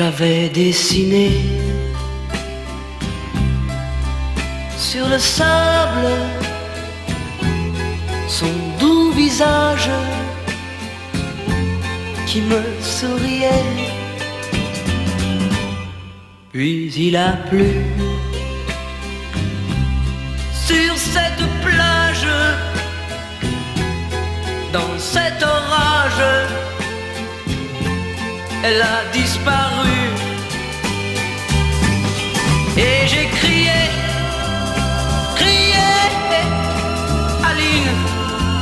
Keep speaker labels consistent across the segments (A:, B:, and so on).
A: J'avais dessiné sur le sable son doux visage qui me souriait. Puis il a plu sur cette plage, dans cet orage. elle a disparu. Et j'ai crié, crié, Aline,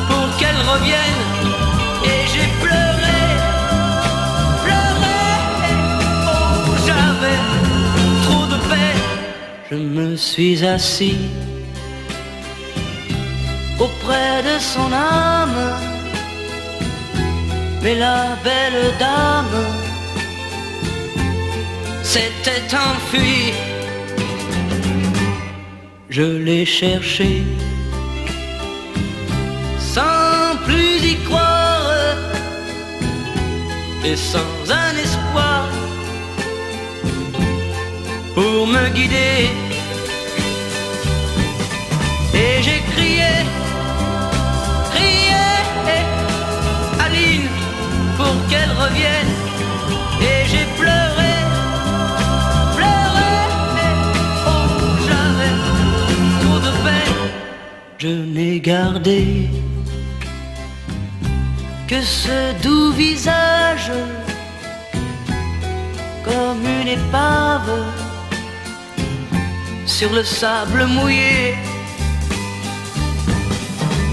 A: pour qu'elle revienne. Et j'ai pleuré, pleuré, oh j'avais trop de peine. Je me suis assis auprès de son âme, mais la belle dame s'était enfuie. Je l'ai cherchée sans plus y croire et sans un espoir pour me guider. Et j'ai crié, crié, Aline, pour qu'elle revienne. Et j'ai pleuré, pleuré, oh j'avais trop de peine. Je n'ai gardé que ce doux visage comme une épave sur le sable mouillé.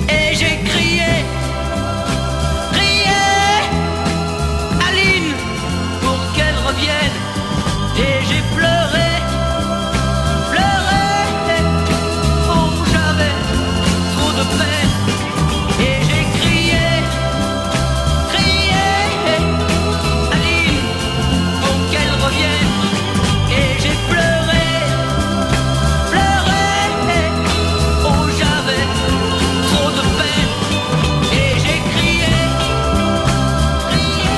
A: Et j'ai crié, crié, Aline, pour qu'elle revienne. Et j'ai pleuré, pleuré, oh j'avais trop de peine. Et j'ai crié, crié, Aline, pour qu'elle revienne. Et j'ai pleuré, pleuré, oh j'avais trop de peine. Et j'ai crié, crié.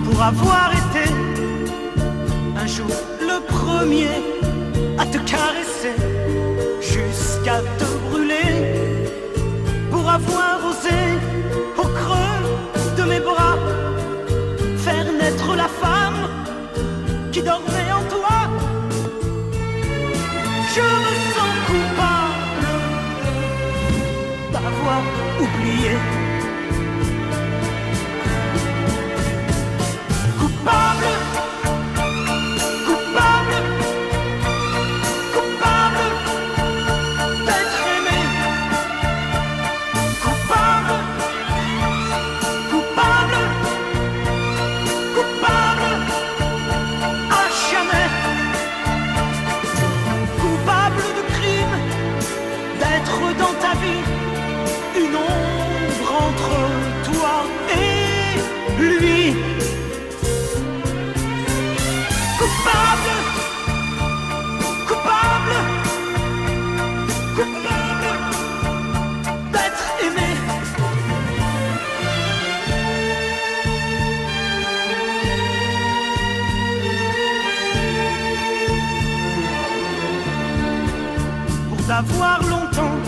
B: Pour avoir été un jour le premier à te caresser jusqu'à te brûler, pour avoir osé au creux de mes bras faire naître la femme qui dormait en toi, je me sens coupable d'avoir oublié. Coupable, coupable, coupable d'être aimé. Coupable, coupable, coupable à jamais. Coupable de crime, d'être dans ta vie une ombre entre toi et lui. Coupable, coupable, coupable d'être aimé. Pour t'avoir longtemps,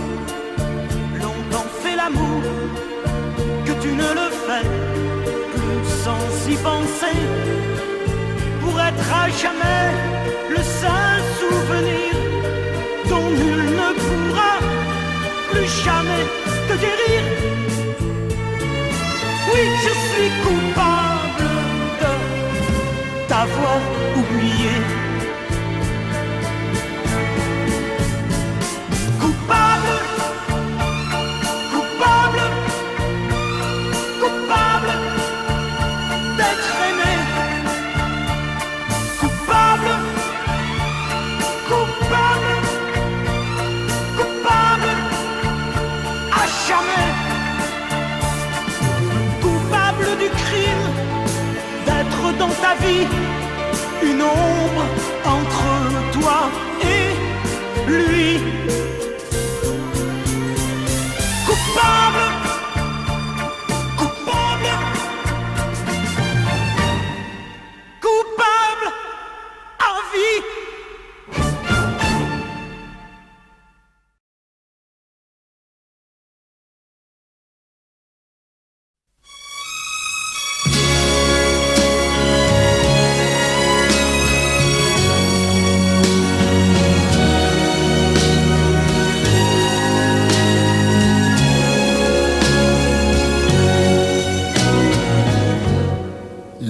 B: longtemps fait l'amour, que tu ne le fais plus sans y penser. Pour être à jamais le seul souvenir dont nul ne pourra plus jamais te guérir. Oui, je suis coupable de t'avoir oublié. Coupable, coupable, coupable d'être aimé. Coupable, coupable, coupable à jamais. Coupable du crime d'être dans ta vie une ombre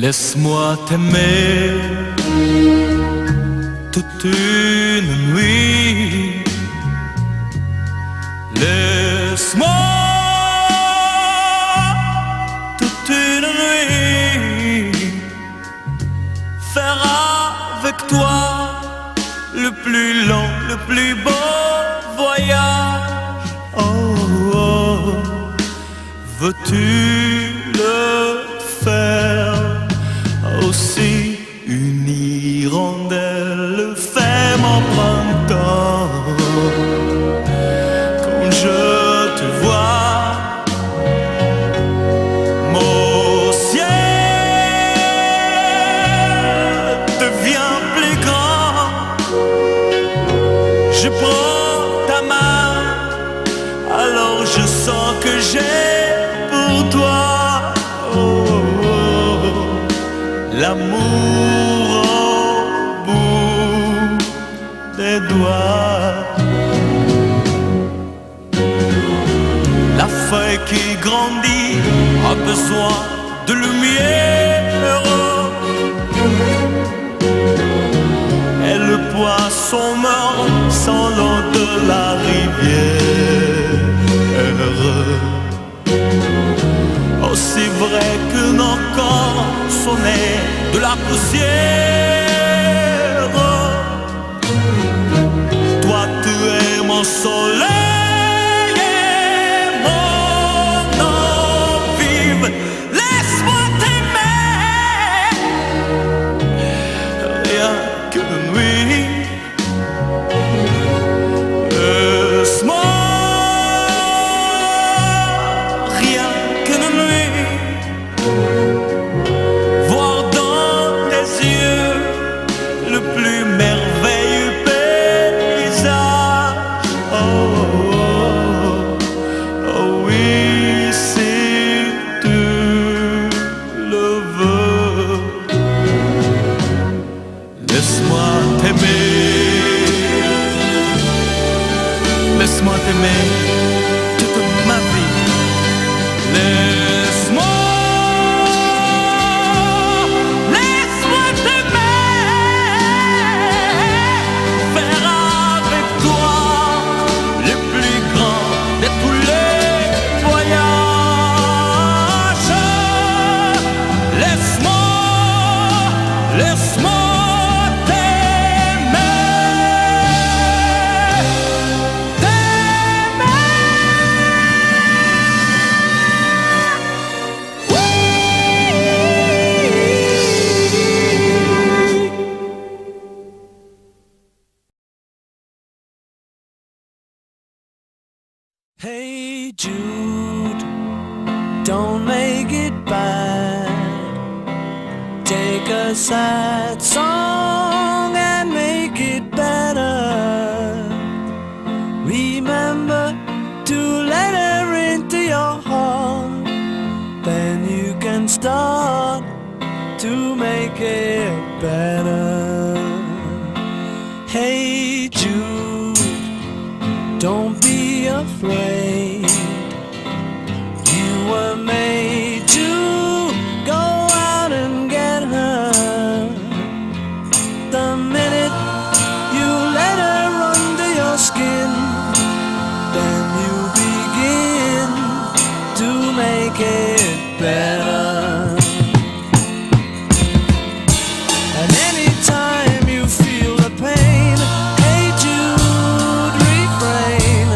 C: Laisse-moi t'aimer toute une nuit. Laisse-moi toute une nuit faire avec toi le plus long, le plus beau voyage. Oh, oh. Veux-tu le faire aussi? Une hirondelle fait mon printemps. Quand je te vois, mon ciel devient plus grand. Je prends ta main, alors je sens que j'ai pour toi l'amour au bout des doigts. La feuille qui grandit a besoin de lumière, et le poisson meurt sans l'eau de la rivière. Aussi vrai que nos corps sont nés de la poussière, toi tu es mon soleil et mon eau vive. Laisse-moi t'aimer rien qu'une nuit. Laisse-moi rien qu'une nuit voir dans tes yeux le plus merveilleux paysage. Oh, oh, oh oui, si tu le veux. Laisse-moi t'aimer, laisse-moi t'aimer toute ma vie. Laisse-moi t'aimer, faire avec toi le plus grand de tous les voyages. Laisse-moi t'aimer,
B: Hey Jude, don't make it bad. Take a sad song and make it better. Remember to let her into your heart. Then you can start to make it better. Hey Jude, don't be afraid. You were made to go out and get her. The minute you let her under your skin, then you begin to make it better. And anytime you feel the pain, hey Jude, refrain.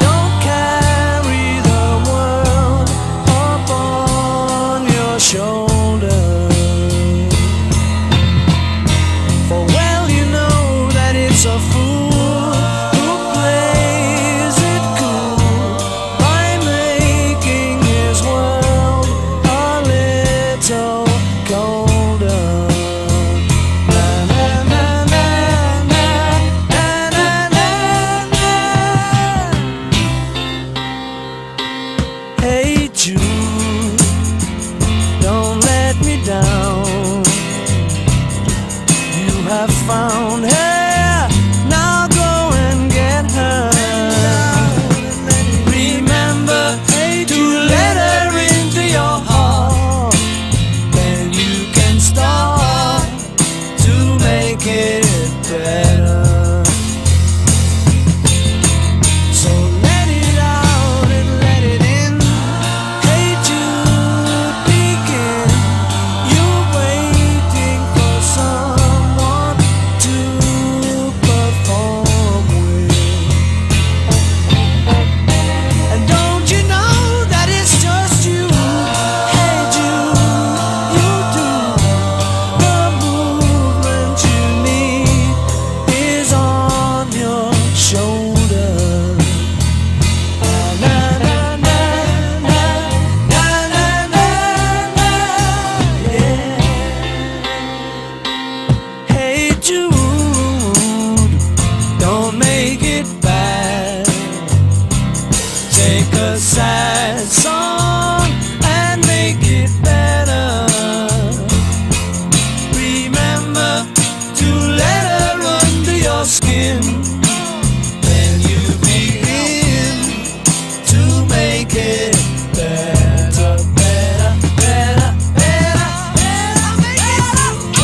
B: Don't carry the world upon your shoulder. For well you know that it's a fool who plays it cool by making his world
C: Take a sad song and make it better. Remember to let her under your skin. Then you begin to make it better, better, better, better, better, make it better.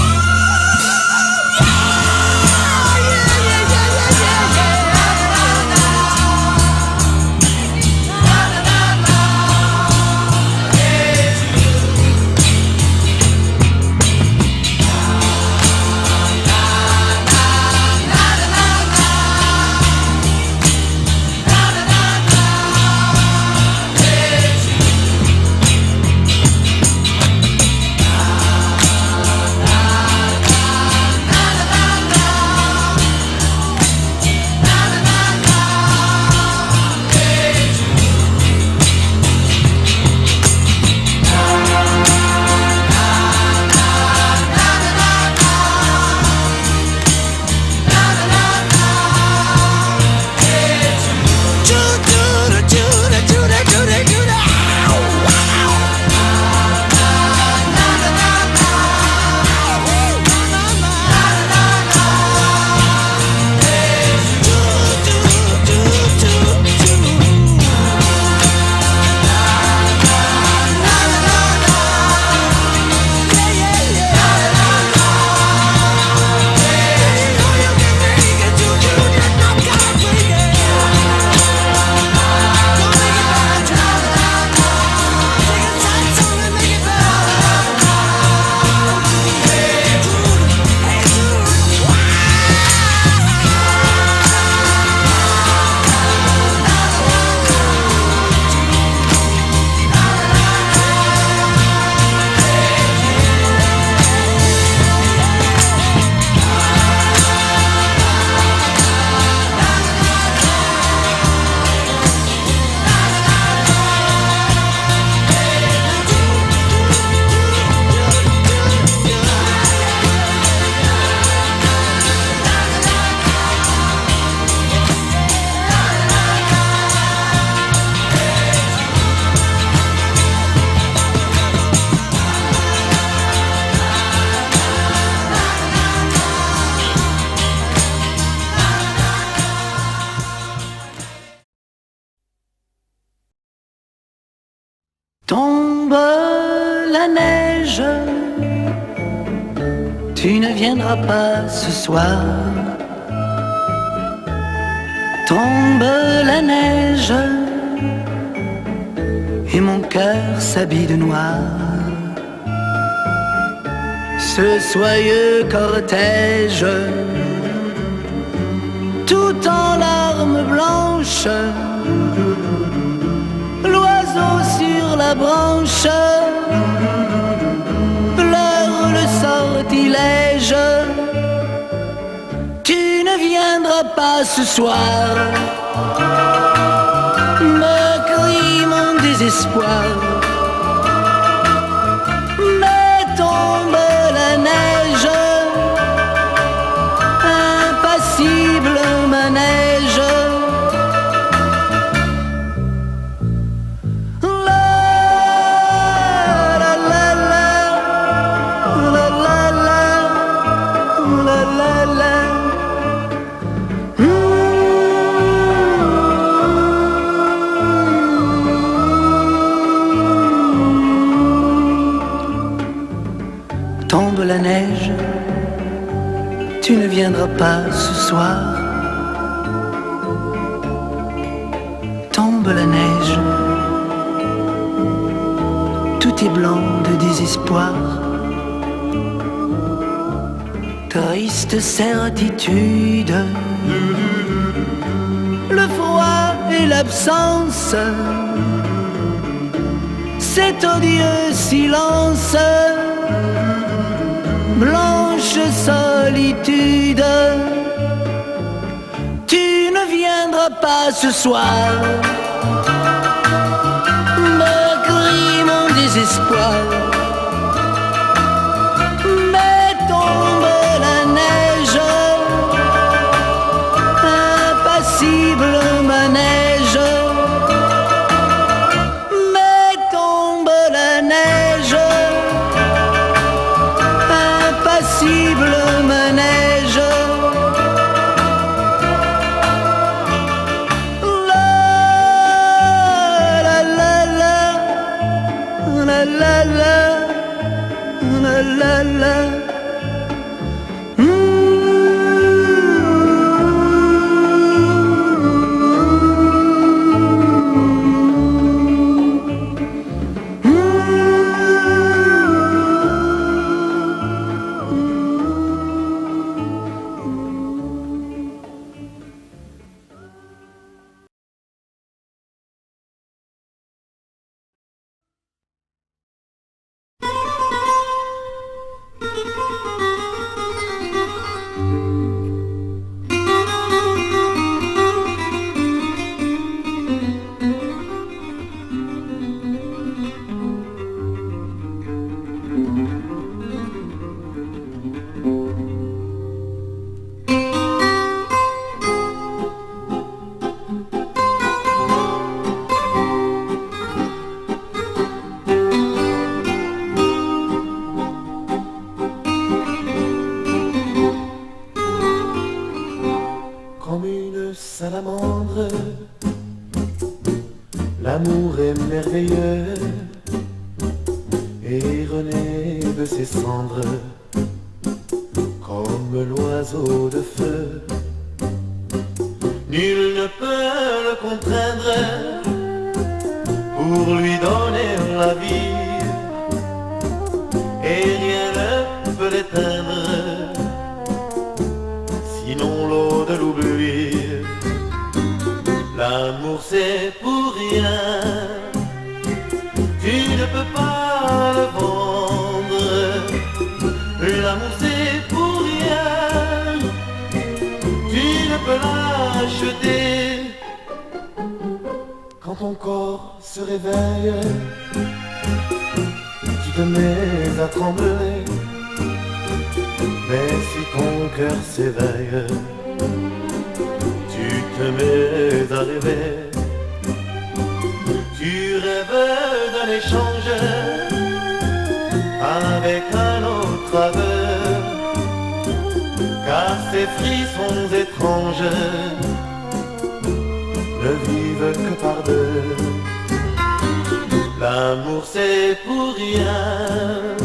A: Tombe la neige, tu ne viendras pas ce soir. Tombe la neige, et mon cœur s'habille de noir. Ce soyeux cortège, tout en larmes blanches, l'oiseau sur la branche pleure le sortilège. Tu ne viendras pas ce soir, me crie mon désespoir. Mais tombe la neige, impassible manège. Tombe la neige, tu ne viendras pas ce soir. Tombe la neige, tout est blanc de désespoir. Triste certitude, le froid et l'absence, cet odieux silence. Blanche solitude, tu ne viendras pas ce soir, me crie mon désespoir. Mais tombe la neige, impassible manège. la la la.
D: Salamandre, l'amour est merveilleux et renaît de ses cendres comme l'oiseau de feu. Nul ne peut le contraindre pour lui donner la vie et rien ne peut l'éteindre, sinon l'eau de l'oubli. L'amour c'est pour rien, tu ne peux pas le vendre. L'amour c'est pour rien, tu ne peux l'acheter. Quand ton corps se réveille, tu te mets à trembler. Mais si ton cœur s'éveille, tu te mets à rêver. Tu rêves d'un échange avec un autre aveu, car ces frissons étranges ne vivent que par deux. L'amour c'est pour rien,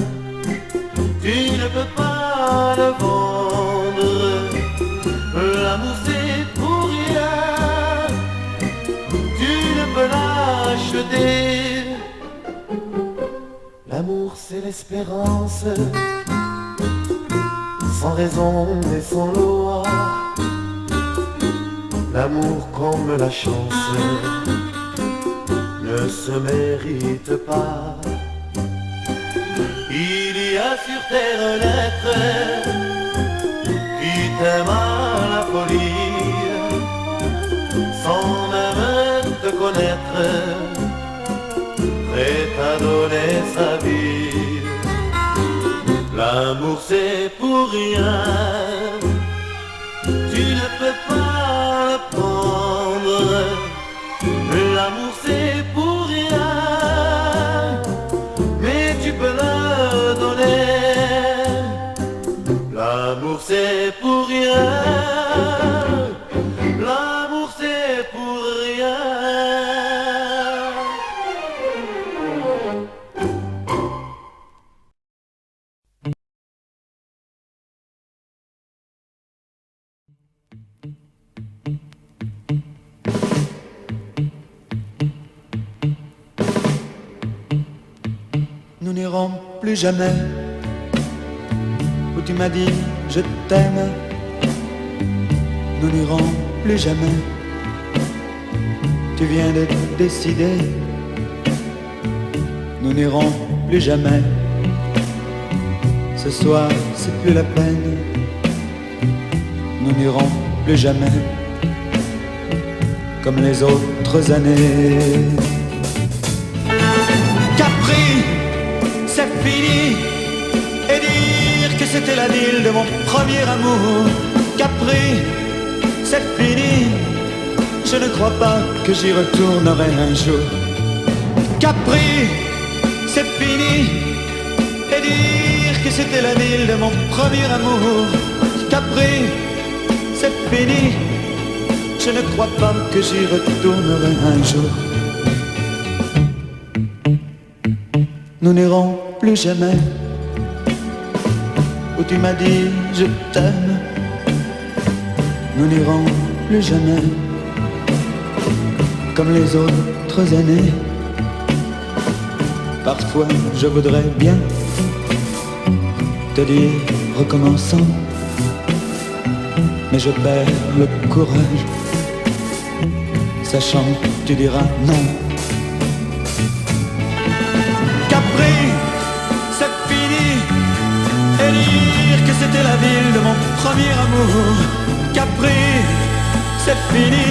D: tu ne peux pas le vendre. L'amour c'est pour rien, tu ne peux l'acheter. L'amour c'est l'espérance, sans raison et sans loi. L'amour comme la chance ne se mérite pas. Il y a sur terre un être qui t'aime à la folie, sans même te connaître, prêt à donner sa vie. L'amour c'est pour rien, tu ne peux pas le prendre. L'amour c'est pour rien, mais tu peux le donner. L'amour c'est pour rien, l'amour c'est pour rien.
A: Nous n'irons plus jamais où tu m'as dit je t'aime. Nous n'irons plus jamais, tu viens de décider. Nous n'irons plus jamais, ce soir c'est plus la peine. Nous n'irons plus jamais comme les autres années. Capri, c'est fini, et dire que c'était la ville de mon premier amour. Capri, c'est fini, je ne crois pas que j'y retournerai un jour. Capri, c'est fini, et dire que c'était la ville de mon premier amour. Capri, c'est fini, je ne crois pas que j'y retournerai un jour. Nous n'irons plus jamais où tu m'as dit je t'aime, nous n'irons plus jamais comme les autres années. Parfois je voudrais bien te dire recommençons, mais je perds le courage, sachant que tu diras non. Capri, c'est fini, et dire que c'était la ville de mon premier amour. Capri, c'est fini,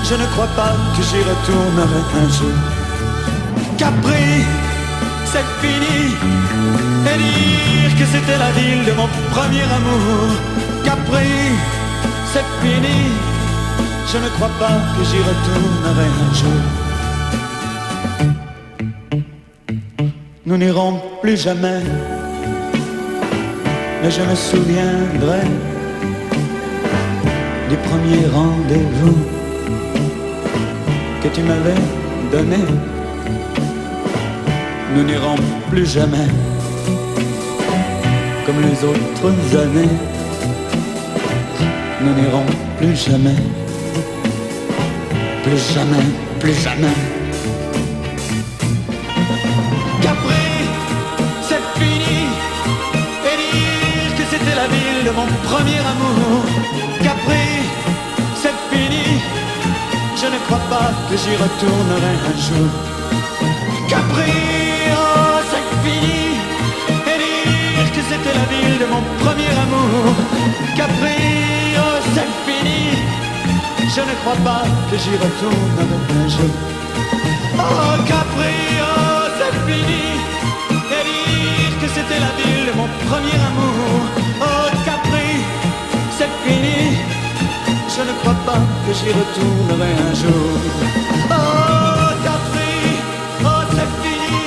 A: je ne crois pas que j'y retournerai un jour. Capri, c'est fini, et dire que c'était la ville de mon premier amour. Capri, c'est fini, je ne crois pas que j'y retournerai un jour. Nous n'irons plus jamais, mais je me souviendrai du premier rendez-vous que tu m'avais donné. Nous n'irons plus jamais comme les autres années. Nous n'irons plus jamais, plus jamais, plus jamais. Capri, c'est fini, et dire que c'était la ville de mon premier amour. Capri, c'est fini, je ne crois pas que j'y retournerai un jour. Capri, oh c'est fini, et dire que c'était la ville de mon premier amour. Capri, oh c'est fini, je ne crois pas que j'y retournerai un jour. Oh Capri, oh c'est fini, et dire que c'était la ville de mon premier amour. Oh Capri, c'est fini, je ne crois pas que j'y retournerai un jour. Oh Capri, oh c'est fini,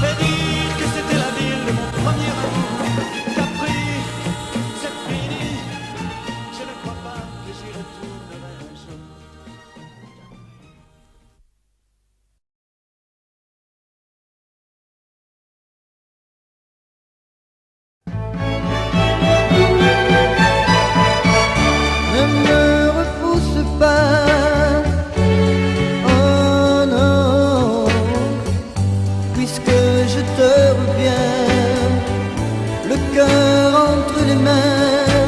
A: et dire que c'était la ville de mon premier amour. Capri, c'est fini, je ne crois pas que j'y retournerai un jour.
E: Ne me repousse pas, oh non, puisque je te reviens, le cœur entre les mains.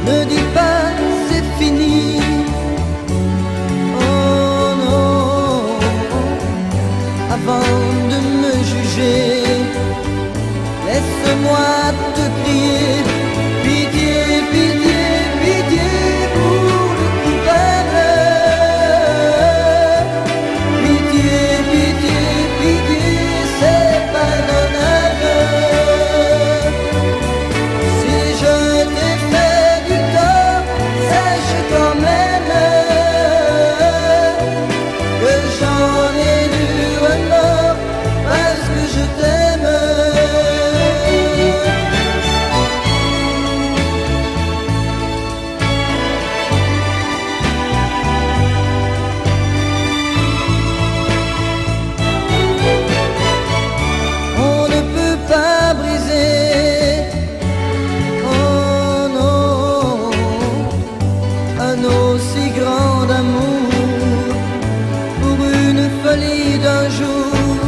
E: Ne dis pas c'est fini, oh non, avant de me juger, laisse-moi te crier. Pitié, pitié, pitié pour le coupable. Pitié, pitié, pitié, c'est pardonnable. Si je t'ai fait du tort, sache quand même que j'en ai du remords parce que je t'aime. On ne peut pas briser, oh non, un aussi grand amour pour une folie d'un jour.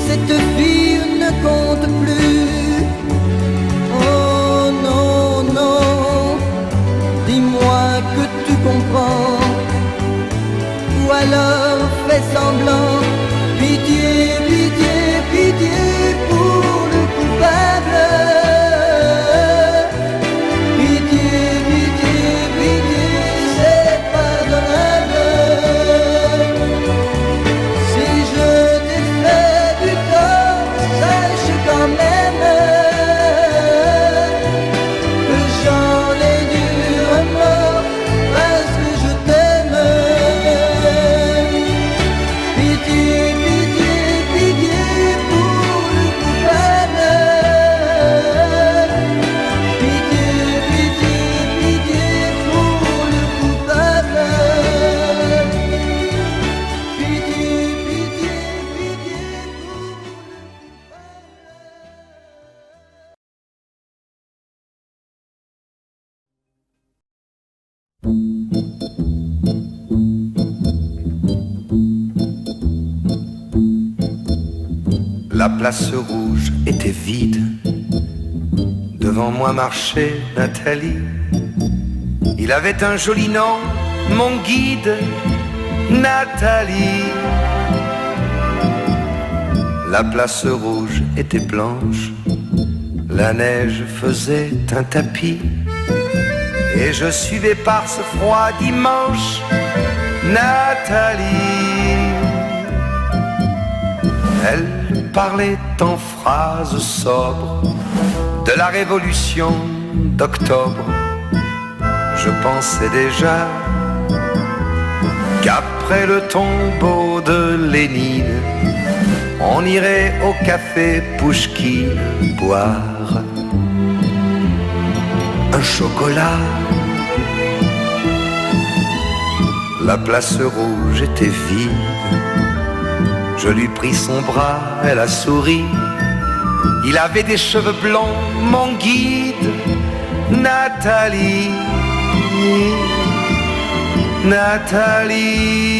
E: Cette vie ne compte plus, oh non, non, dis-moi que tu comprends, ou alors fais semblant. Pitié, pitié, pitié pour le coupable. Pitié, pitié, pitié, c'est pardonnable. Si je t'ai fait du tort, sache quand même que j'en ai du remords parce que je t'aime. Pitié, pitié, pitié pour le coupable.
F: place rouge était vide. Devant moi marchait Nathalie. Il avait un joli nom, mon guide, Nathalie. La place rouge était blanche, la neige faisait un tapis, et je suivais par ce froid dimanche Nathalie. Elle parlait en phrases sobres de la révolution d'octobre. Je pensais déjà qu'après le tombeau de Lénine, on irait au café Pouchkine boire un chocolat. La place rouge était vide. Je lui pris son bras, elle a souri. Il avait des cheveux blonds, mon guide, Nathalie. Nathalie.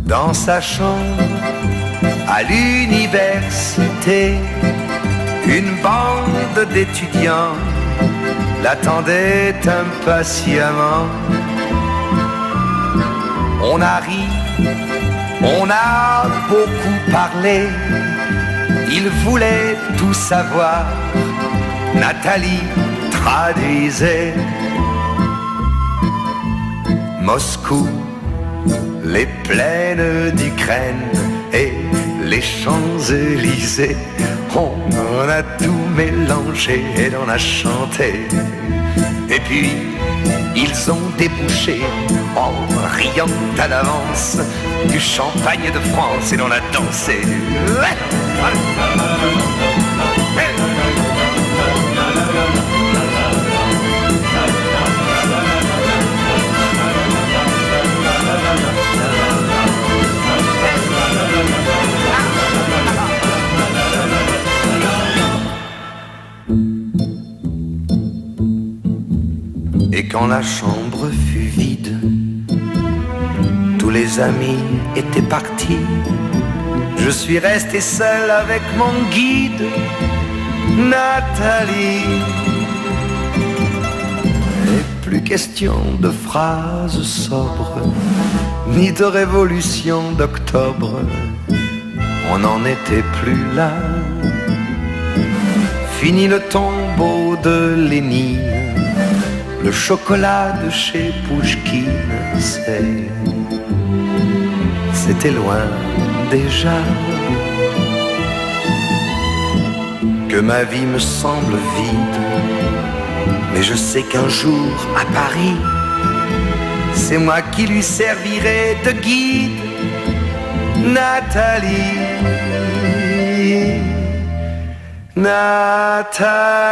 F: Dans sa chambre, à l'université, une bande d'étudiants l'attendait impatiemment. On a ri, on a beaucoup parlé, il voulait tout savoir. Nathalie traduisait. Moscou, les plaines d'Ukraine et les Champs-Élysées, on en a tout mélangé et on a chanté. Et puis ils ont débouché en riant à l'avance du champagne de France et l'on a dansé. Et quand la chambre fut vide, tous les amis étaient partis. Je suis resté seul avec mon guide, Nathalie. Et plus question de phrases sobres, ni de révolution d'octobre. On n'en était plus là. Fini le tombeau de Lénine. Le chocolat de chez Pouchkine, c'était loin déjà. Que ma vie me semble vide, mais je sais qu'un jour à Paris, c'est moi qui lui servirai de guide, Nathalie. Nathalie.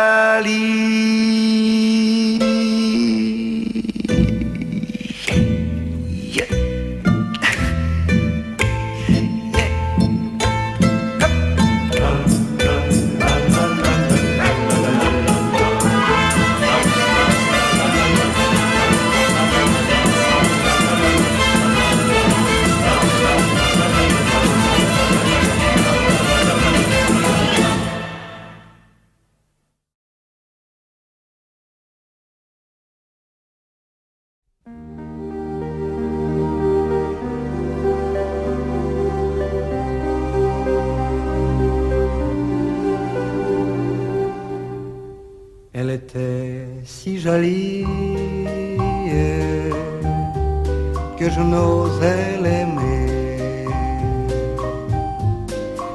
E: Elle était si jolie que je n'osais l'aimer.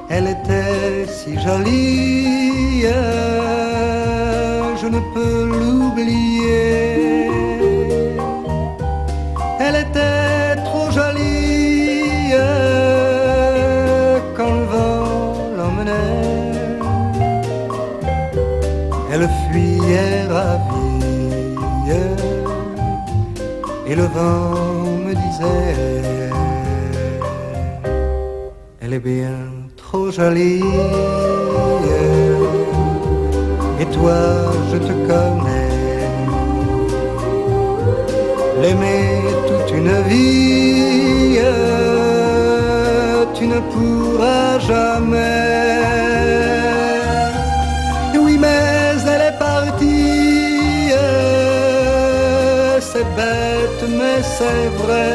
E: Elle était si jolie, je ne peux l'oublier. Elle était trop jolie quand le vent l'emmenait. Elle fuyait ravie et le vent me disait: elle est bien trop jolie. Et toi, je te connais. l'aimer toute une vie, tu ne pourras jamais. Oui, mais elle est partie, c'est bête, mais c'est vrai.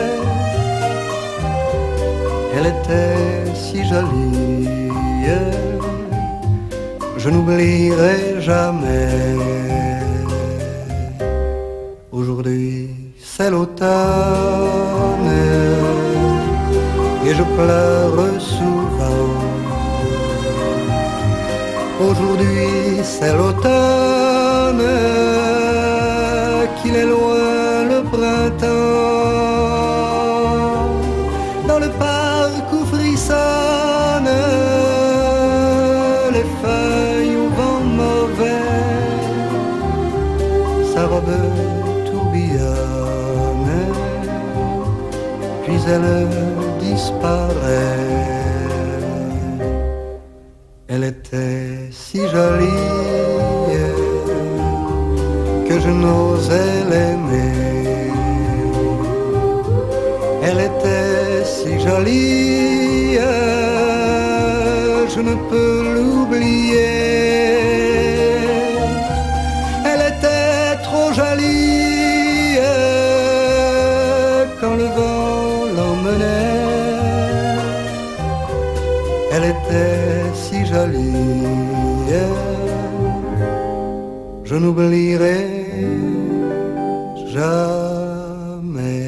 E: Elle était si jolie, je n'oublierai jamais. Aujourd'hui c'est l'automne et je pleure souvent. Aujourd'hui c'est l'automne, qu'il est loin le printemps. Dans le parc où frissonnent les feuilles au vent mauvais, sa robe tourbillonne, puis elle disparaît. Elle était si jolie que je n'osais l'aimer. Elle était si jolie, je ne peux l'oublier. Elle était trop jolie quand le vent l'emmenait. Elle était si jolie, je n'oublierai jamais.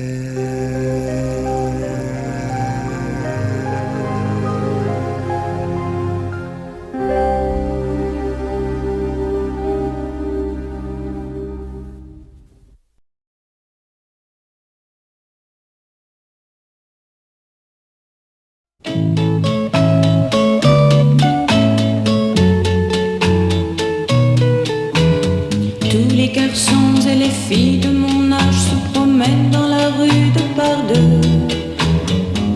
G: Tous les garçons et les filles de mon âge se promènent dans la rue de par deux.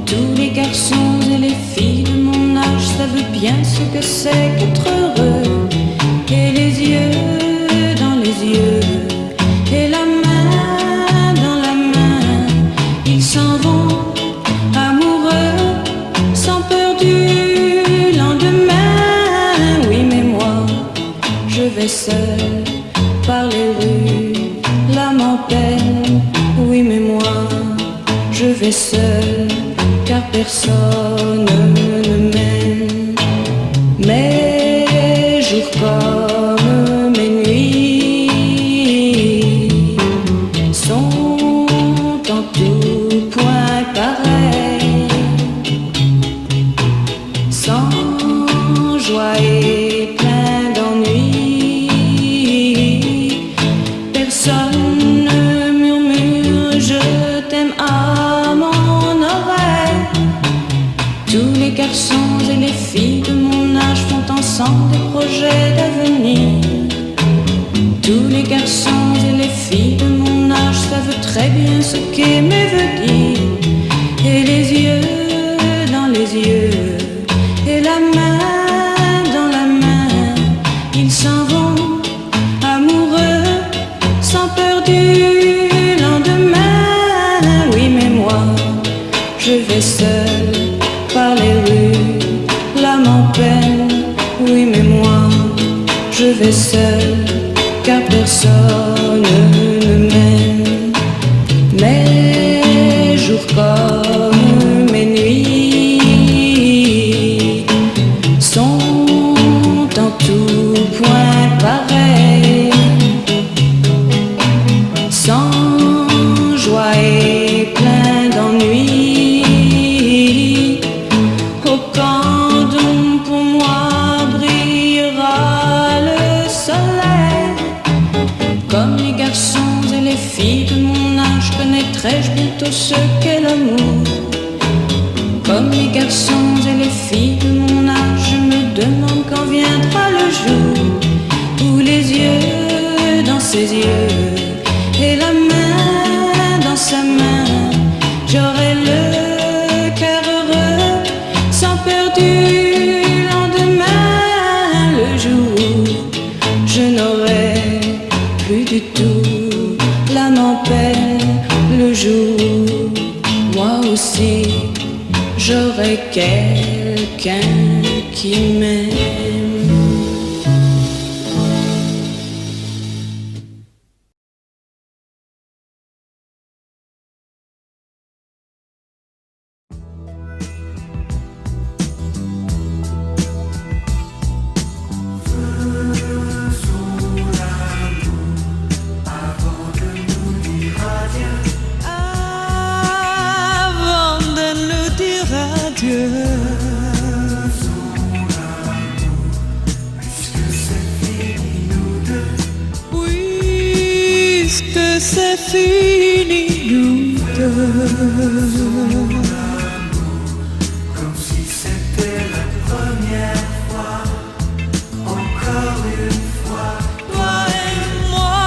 G: Tous les garçons et les filles de mon âge savent bien ce que c'est qu'être heureux. Et les yeux dans les yeux, et la main dans la main, ils s'en vont amoureux, sans peur du lendemain. Oui, mais moi, je vais seul par les rues, l'âme en peine. Oui, mais moi, je vais seul, car personne ne m'aime. Mes jours comme mes nuits sont en tout point pareils, sans joie et plein d'ennui. Personne ne murmure je t'aime à mon oreille. Tous les garçons et les filles de mon âge font ensemble des projets d'avenir. Tous les garçons et les filles de mon âge savent très bien ce qu'aimer veut dire. Et les yeux dans les yeux, et la main dans la main, ils s'en vont amoureux, sans peur du lendemain. Oui, mais moi, je vais seul par les rues, l'âme en peine. Oui, mais moi, je vais seul, car personne ne m'aime. Mes jours comme mes nuits sont en tout point pareils, sans joie et plein d'ennui. Au camp d'ombre pour moi brillera le soleil. Comme les garçons et les filles de mon âge, connaîtrai-je bientôt ce qu'est l'amour. Comme les garçons et les filles de mon âge, je me demande quand viendra le jour où les yeux dans ses yeux et la main dans sa main, j'aurai le cœur heureux, sans peur du lendemain. Le jour où je n'aurai plus du tout l'âme en peine. jour, moi aussi, j'aurai quelqu'un qui m'aime.
H: C'est fini, nous deux.
C: Comme si c'était la première fois, encore une fois,
H: Toi et moi,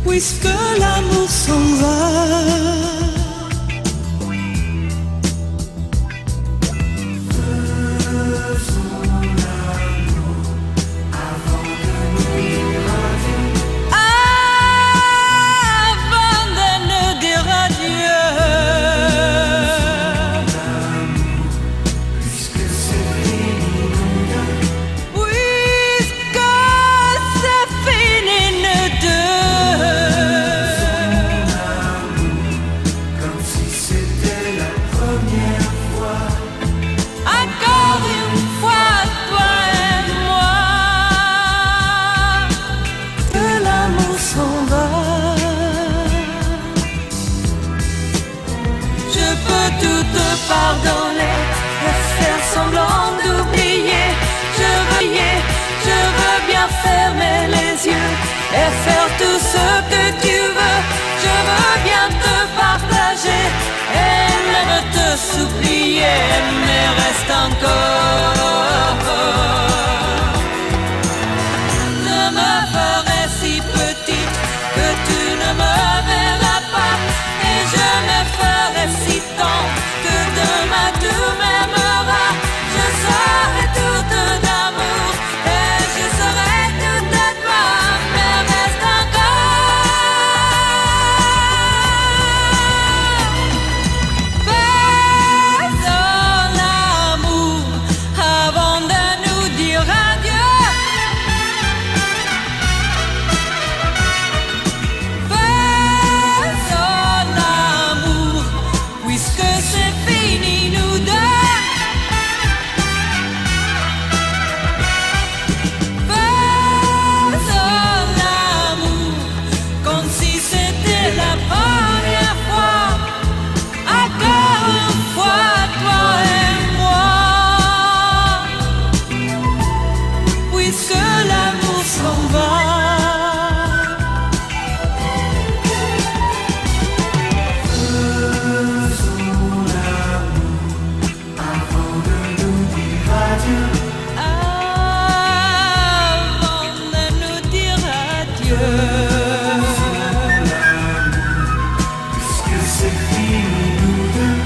H: puisque l'amour s'en va. Pardonner et faire semblant d'oublier. Je veux bien fermer les yeux et faire tout ce que tu veux. Je veux bien te partager et même te supplier, mais reste encore. Je me ferai si petite que tu ne me verras pas, et je me ferai si tendre que demain tu m'aimeras. Je serai toute d'amour et je serai toute de toi, mais reste encore. Faisons l'amour avant de nous dire adieu. Faisons l'amour puisque c'est fini, nous deux. Faisons l'amour comme si c'était la première fois. Encore une fois, toi et moi, puisque l'amour s'en va. Avant de nous dire adieu.
C: puisque c'est fini, nous deux.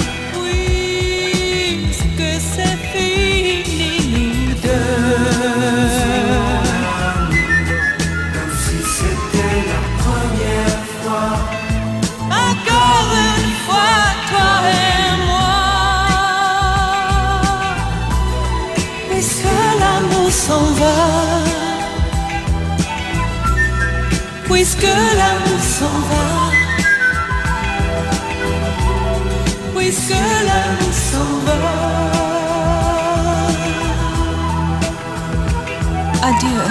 H: Puisque c'est fini, nous deux.
C: Comme si c'était la première fois,
H: Encore une fois, toi et moi, puisque l'amour s'en va. Puisque l'amour s'en va. Puisque l'amour s'en va. Adieu.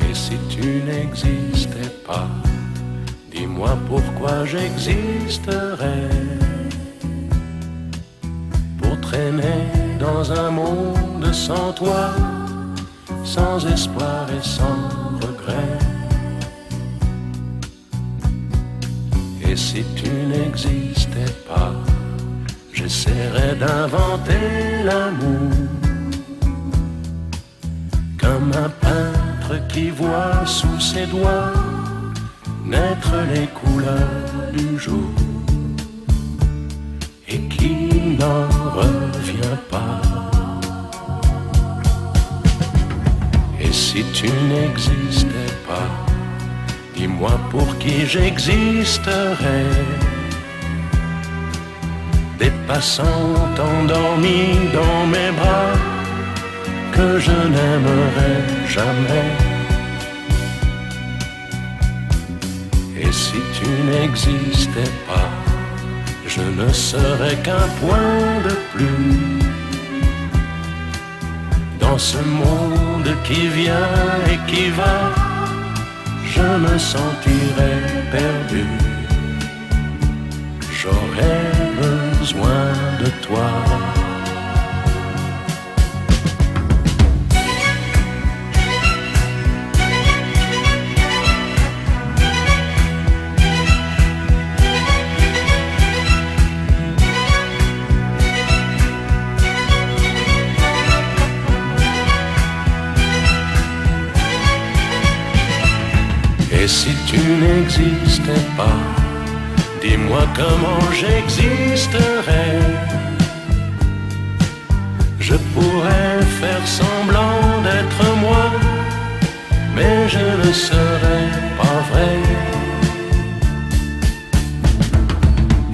I: Et si tu n'existais pas, dis-moi pourquoi j'existerais. Pour traîner dans un monde sans toi, sans espoir et sans regret. Et si tu n'existais pas, j'essaierais d'inventer l'amour comme un peintre être qui voit sous ses doigts naître les couleurs du jour et qui n'en revient pas. Et si tu n'existais pas, dis-moi pour qui j'existerais. Des passants endormis dans mes bras que je n'aimerais jamais. Et si tu n'existais pas, je ne serais qu'un point de plus dans ce monde qui vient et qui va. Je me sentirais perdu. J'aurais besoin de toi. Et si tu n'existais pas, dis-moi comment j'existerais. Je pourrais faire semblant d'être moi, mais je ne serais pas vrai.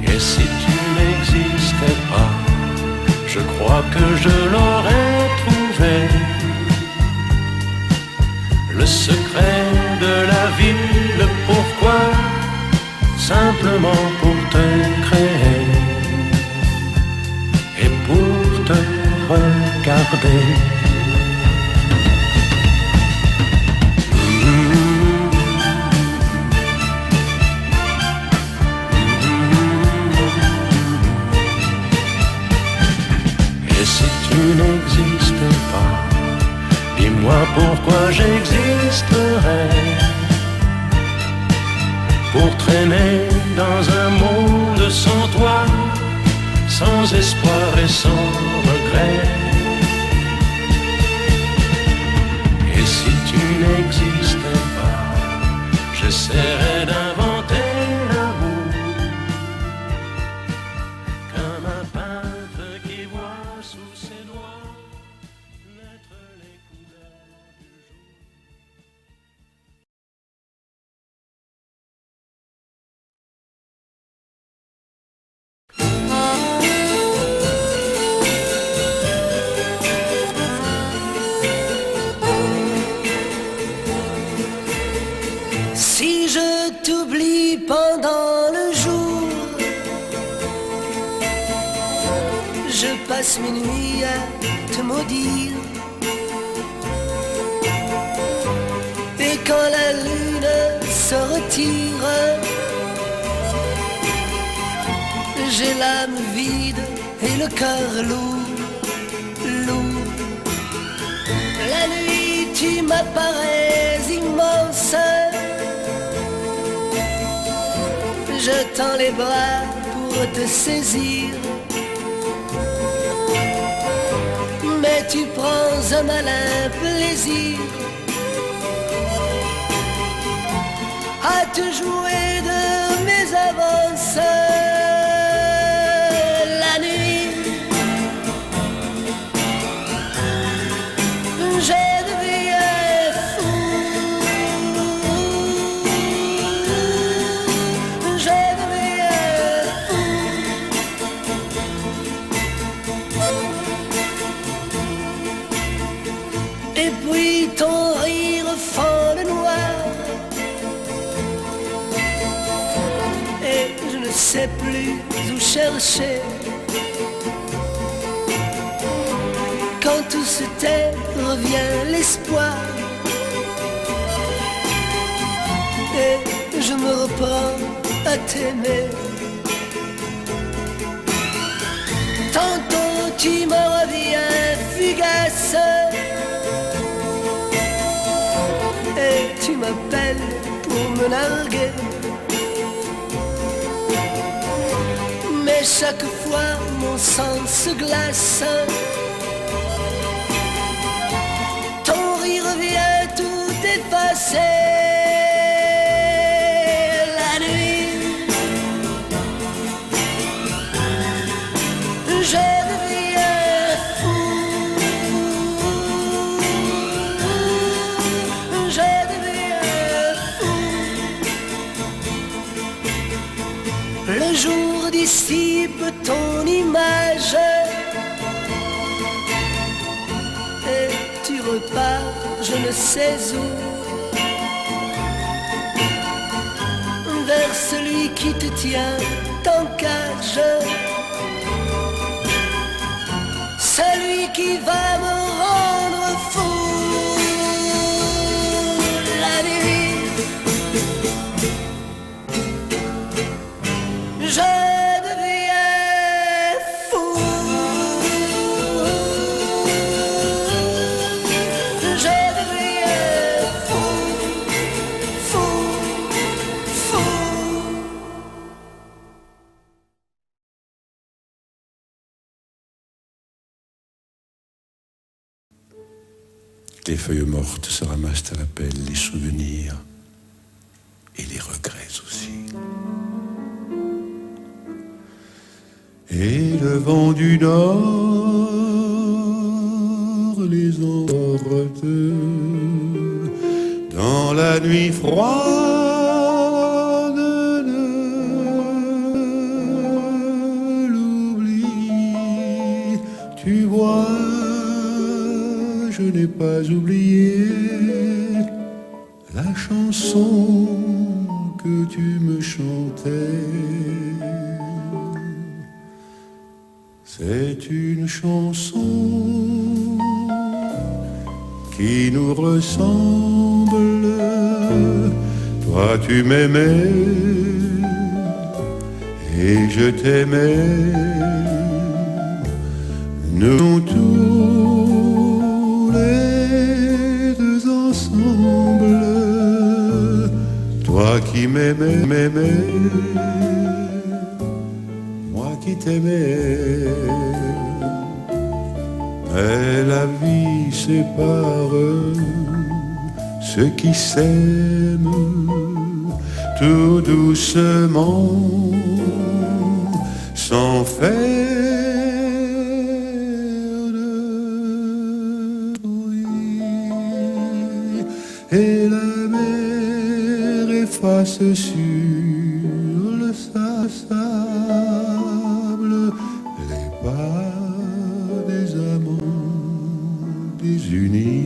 I: Et si tu n'existais pas, je crois que je l'aurais trouvé. Le secret de la vie, le pourquoi, simplement pour te créer et pour te regarder. Et si tu n'existais pas, dis-moi pourquoi j'existerais. Pour traîner dans un monde sans toi, sans espoir et sans regret. Et si tu n'existais pas, j'essaierais d'inventer l'amour, comme un peintre qui voit sous ses doigts naître les couleurs du jour.
E: Si je t'oublie pendant le jour, je passe mes nuits à te maudire. Et quand la lune se retire, j'ai l'âme vide et le cœur lourd, lourd. La nuit tu m'apparais immense, je tends les bras pour te saisir, mais tu prends un malin plaisir à te jouer de mes avances. La nuit, je deviens fou, je deviens fou. Et puis ton rire fend le noir, et je ne sais plus où chercher. Quand tout se tait, revient l'espoir, et je me reprends à t'aimer. Tantôt tu me reviens fugace, et tu m'appelles pour me narguer. Mais chaque fois mon sang se glace, ton rire vient tout dissipe ton image et tu repars je ne sais où, vers celui qui te tient en cage, celui qui va me rendre fou la nuit. Je deviens fou, je deviens fou, fou, fou.
I: Les feuilles mortes se ramassent à la pelle, les souvenirs et les regrets aussi. Et le vent du nord les emporte dans la nuit froide de l'oubli. Tu vois, je n'ai pas oublié la chanson que tu me chantais. C'est une chanson qui nous ressemble. Toi tu m'aimais et je t'aimais. Nous tous les deux ensemble. Toi qui m'aimais, moi qui t'aimais. Mais la vie sépare ceux qui s'aiment tout doucement, sans faire de bruit. Et la mer efface sur le sable les pas des amants désunis.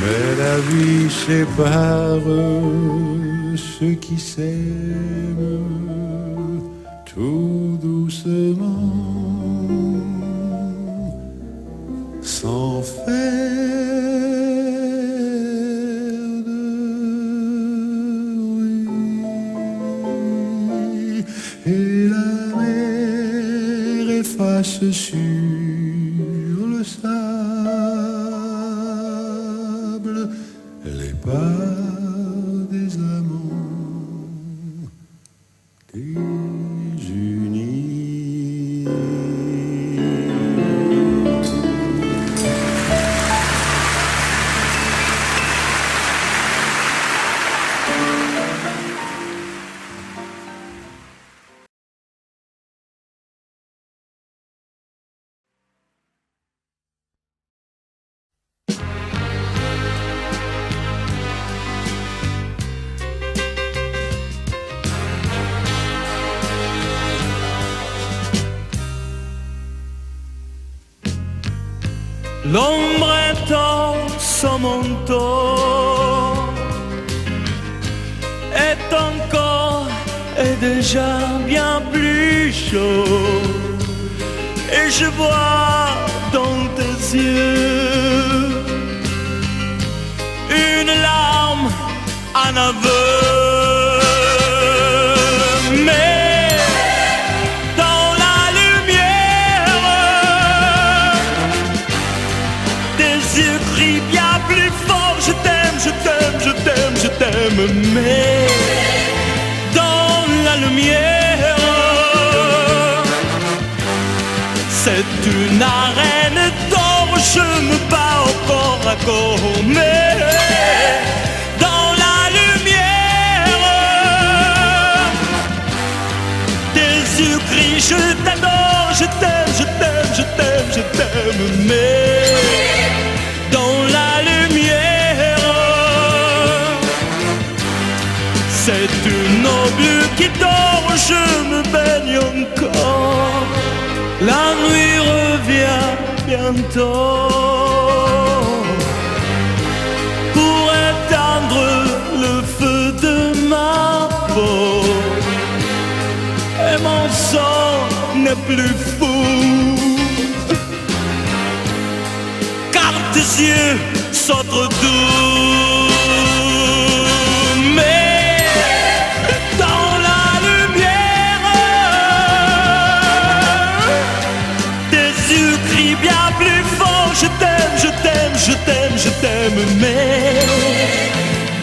I: Mais la vie sépare ceux qui s'aiment tout doucement, sans faire de bruit. Et la mer efface sur le sable les pas des amants désunis.
C: L'ombre étend son manteau et ton corps est déjà bien plus chaud. Et je vois dans tes yeux une larme, un aveu. Mais dans la lumière, tes yeux crient bien plus fort. Je t'aime, je t'aime, je t'aime, je t'aime. Mais C'est une arène d'or, je me bats au corps à corps, mais dans la lumière, tes yeux crient je t'adore, je t'aime, je t'aime, je t'aime, je t'aime, mais dans la lumière, c'est une noble qui dort, je me baigne encore. La nuit revient bientôt pour éteindre le feu de ma peau. Et mon sang n'est plus fou, car tes yeux sont trop doux. Mais dans la lumière, tes yeux crient bien plus fort. Je t'aime, je t'aime, je t'aime, je t'aime. Mais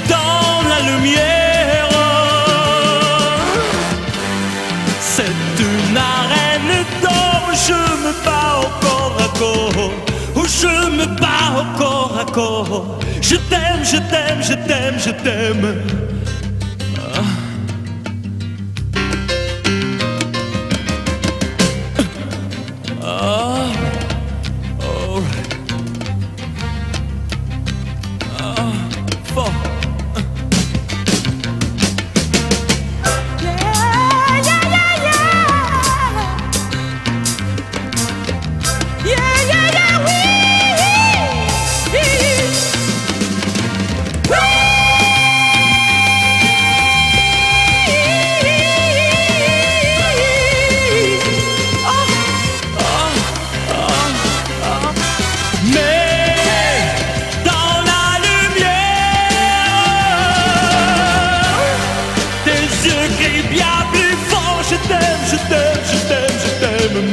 C: dans la lumière, c'est une arène d'or. Je me bats au corps à corps. Oh, je me bats au corps à corps. Je t'aime, je t'aime, je t'aime, je t'aime.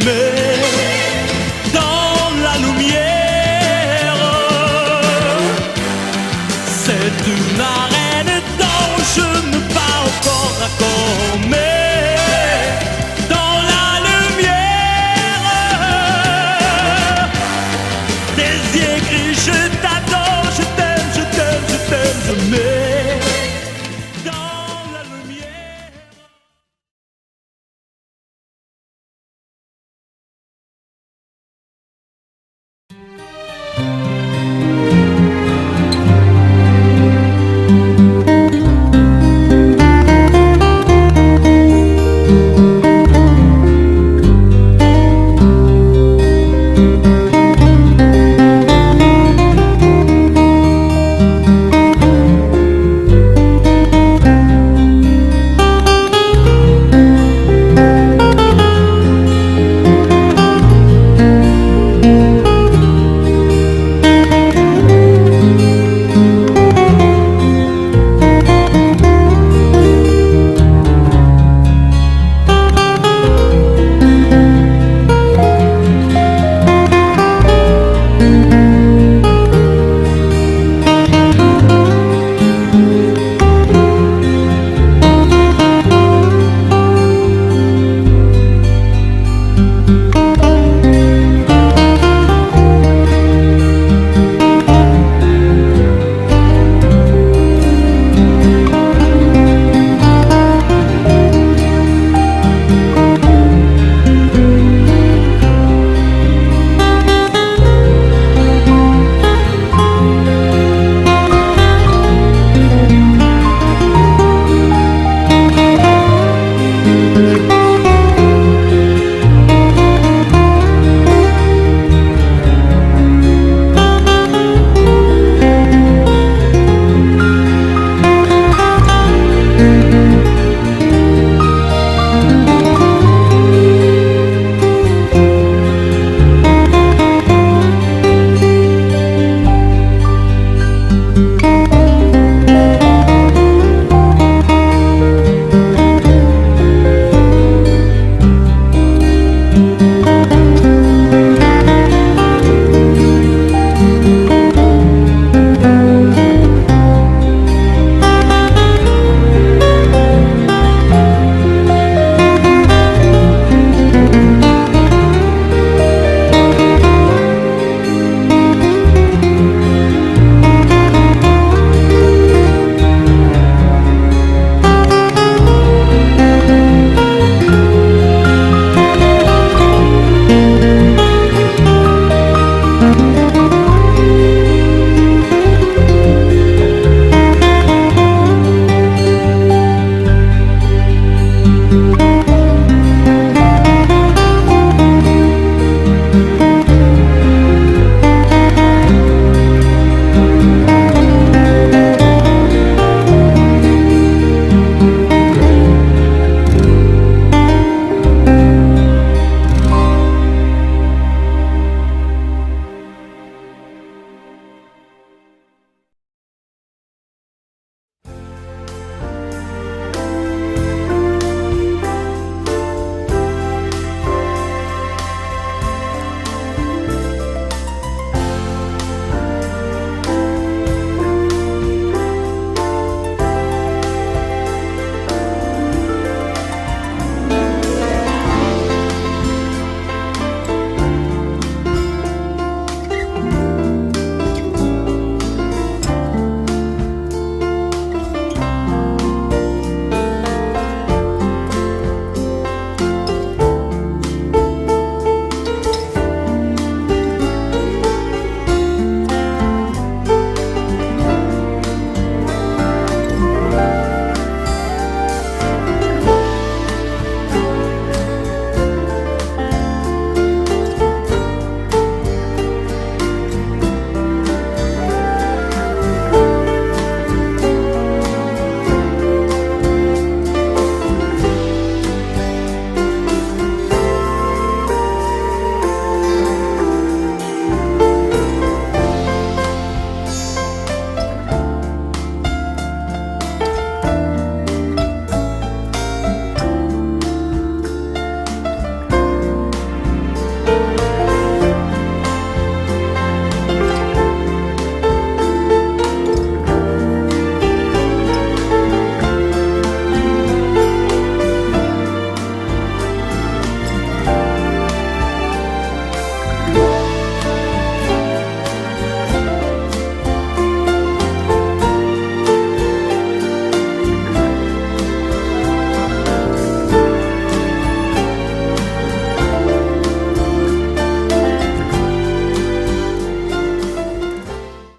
C: Mais